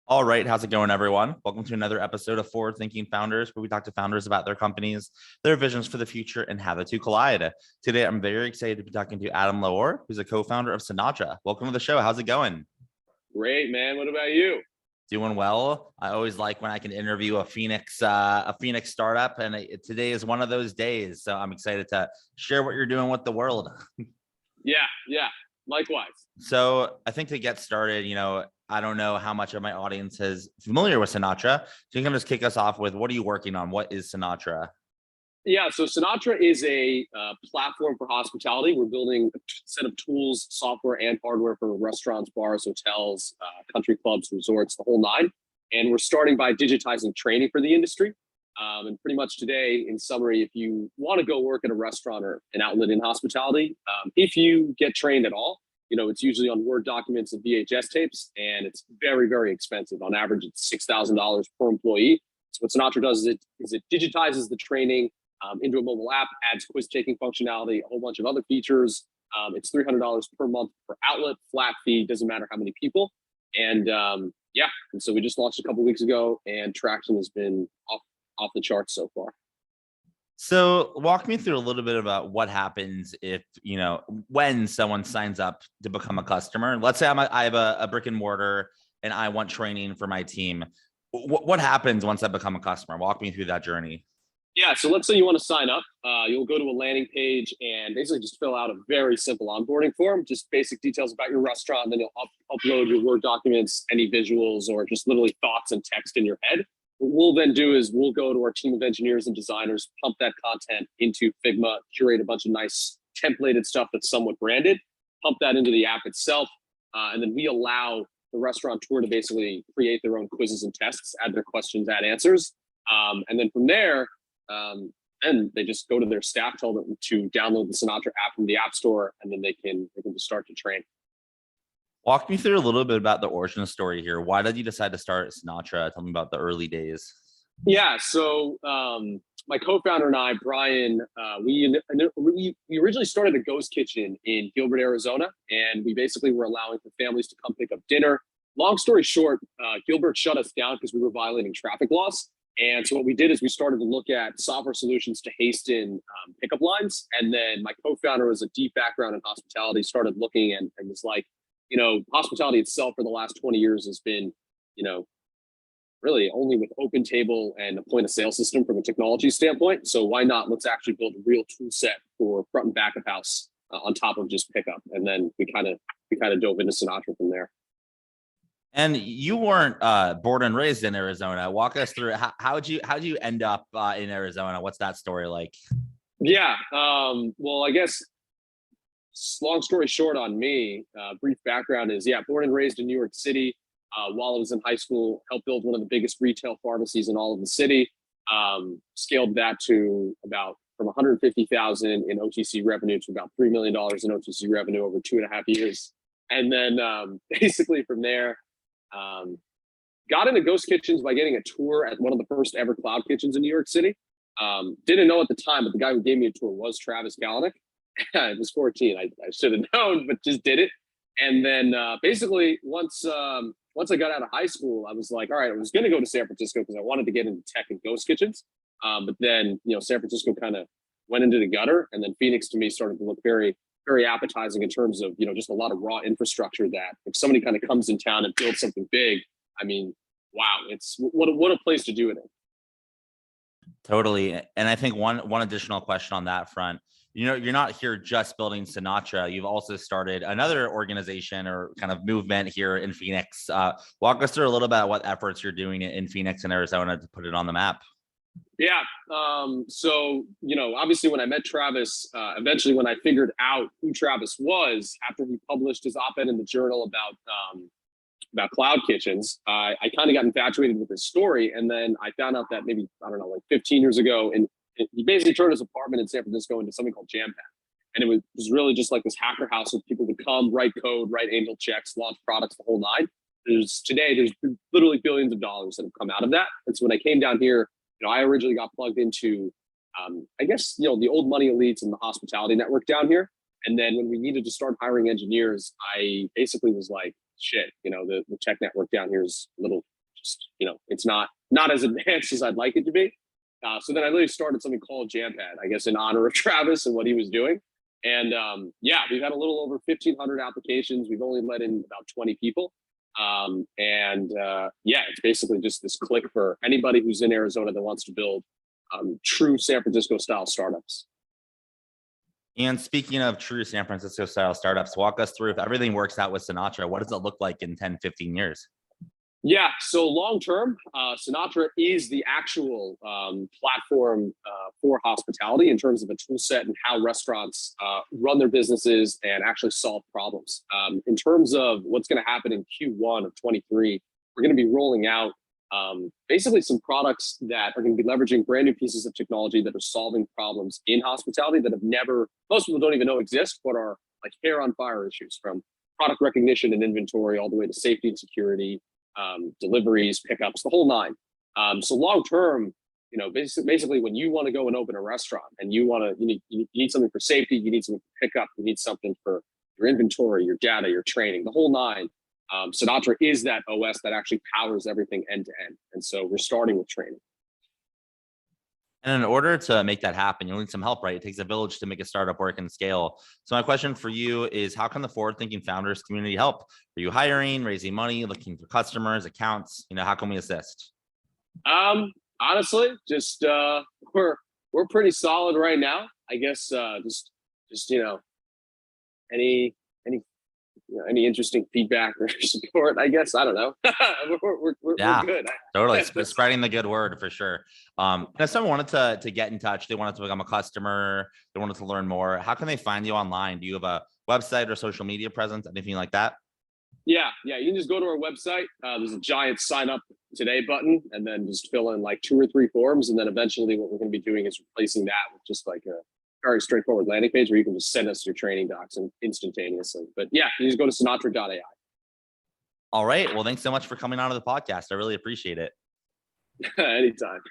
All right, how's it going, everyone? Welcome to another episode of Forward Thinking Founders, where we talk to founders about their companies, their visions for the future, and how the two collide. Today, I'm very excited to be talking to Adam Laor, who's a co-founder of Sinatra. Welcome to the show. How's it going? Great, man. What about you? Doing well. I always like when I can interview a Phoenix startup, and today is one of those days. So I'm excited to share what you're doing with the world. Yeah. Likewise. So I think to get started, I don't know how much of my audience is familiar with Sinatra. So you can just kick us off with, what are you working on? What is Sinatra? Yeah, so Sinatra is a platform for hospitality. We're building a set of tools, software, and hardware for restaurants, bars, hotels, country clubs, resorts, the whole nine. And we're starting by digitizing training for the industry. And pretty much today, in summary, if you want to go work at a restaurant or an outlet in hospitality, if you get trained at all, it's usually on Word documents and VHS tapes, and it's very, very expensive. On average, it's $6,000 per employee. So what Sinatra does is it digitizes the training into a mobile app, adds quiz taking functionality, a whole bunch of other features. It's $300 per month per outlet, flat fee, doesn't matter how many people. And and so we just launched a couple weeks ago, and traction has been off the charts so far. So walk me through a little bit about what happens if, when someone signs up to become a customer. Let's say I have a brick and mortar and I want training for my team. What happens once I become a customer? Walk me through that journey. Yeah, so let's say you want to sign up. You'll go to a landing page and basically just fill out a very simple onboarding form, just basic details about your restaurant. And then you'll upload your Word documents, any visuals, or just literally thoughts and text in your head. What we'll then do is we'll go to our team of engineers and designers, pump that content into Figma, curate a bunch of nice templated stuff that's somewhat branded, pump that into the app itself, and then we allow the restaurateur to basically create their own quizzes and tests, add their questions, add answers. And then from there, and they just go to their staff, tell them to download the Sinatra app from the App Store, and then they can just start to train. Walk me through a little bit about the origin story here. Why did you decide to start Sinatra? Tell me about the early days. Yeah, so my co-founder and I, Brian, we originally started a ghost kitchen in Gilbert, Arizona, and we basically were allowing for families to come pick up dinner. Long story short, Gilbert shut us down because we were violating traffic laws. And so what we did is we started to look at software solutions to hasten pickup lines. And then my co-founder has a deep background in hospitality, started looking and was like, hospitality itself for the last 20 years has been, really only with open table and a point of sale system from a technology standpoint. So why not? Let's actually build a real tool set for front and back of house on top of just pickup. And then we kind of dove into Sinatra from there. And you weren't born and raised in Arizona. Walk us through how'd you end up in Arizona? What's that story like? Yeah. Well, I guess long story short on me, brief background is, born and raised in New York City. While I was in high school, helped build one of the biggest retail pharmacies in all of the city. Scaled that to from 150,000 in OTC revenue to about $3 million in OTC revenue over 2.5 years. And then basically from there, got into ghost kitchens by getting a tour at one of the first ever cloud kitchens in New York City. Didn't know at the time, but the guy who gave me a tour was Travis Kalanick. I was 14. I should have known, but just did it. And then basically once I got out of high school, I was like, all right, I was going to go to San Francisco because I wanted to get into tech and ghost kitchens. But then, San Francisco kind of went into the gutter, and then Phoenix to me started to look very, very appetizing in terms of, just a lot of raw infrastructure that if somebody kind of comes in town and builds something big, I mean, wow, it's what a place to do it in. Totally. And I think one additional question on that front, you're not here just building Sinatra. You've also started another organization or kind of movement here in Phoenix. Walk us through a little bit about what efforts you're doing in Phoenix and Arizona to put it on the map. Yeah. So, obviously when I met Travis, eventually when I figured out who Travis was after he published his op-ed in the Journal about cloud kitchens, I kind of got infatuated with his story. And then I found out that maybe, 15 years ago, and he basically turned his apartment in San Francisco into something called Jampad. And it was really just like this hacker house where people would come, write code, write angel checks, launch products, the whole nine. There's literally billions of dollars that have come out of that. And so when I came down here, I originally got plugged into, the old money elites and the hospitality network down here. And then when we needed to start hiring engineers, I basically was like, shit, the tech network down here is a little just, it's not as advanced as I'd like it to be. So then I literally started something called Jampad, I guess, in honor of Travis and what he was doing. And we've had a little over 1,500 applications. We've only let in about 20 people. It's basically just this click for anybody who's in Arizona that wants to build true San Francisco style startups. And speaking of true San Francisco style startups, walk us through, if everything works out with Sinatra, what does it look like in 10, 15 years? Yeah, so long term, Sinatra is the actual platform for hospitality in terms of a tool set and how restaurants run their businesses and actually solve problems. In terms of what's going to happen in Q1 of 23, we're going to be rolling out basically some products that are going to be leveraging brand new pieces of technology that are solving problems in hospitality that most people don't even know exist, but are like hair on fire issues, from product recognition and inventory all the way to safety and security, deliveries, pickups, the whole nine. So long term, basically when you want to go and open a restaurant and you need something for safety, you need something for pickup, you need something for your inventory, your data, your training, the whole nine. Sinatra is that OS that actually powers everything end to end. And so we're starting with training. And in order to make that happen, you'll need some help, right? It takes a village to make a startup work and scale. So my question for you is, how can the forward-thinking founders community help? Are you hiring, raising money, looking for customers, accounts? How can we assist? Honestly, just we're pretty solid right now. I guess any interesting feedback or support, I guess. I don't know. we're good. Totally. Spreading the good word for sure. And if someone wanted to get in touch, they wanted to become a customer, they wanted to learn more, how can they find you online? Do you have a website or social media presence, anything like that? Yeah. You can just go to our website. There's a giant sign up today button, and then just fill in like 2 or 3 forms. And then eventually what we're going to be doing is replacing that with just like a very straightforward landing page where you can just send us your training docs and instantaneously. But yeah, you just go to sinatra.ai. All right. Well, thanks so much for coming on to the podcast. I really appreciate it. Anytime.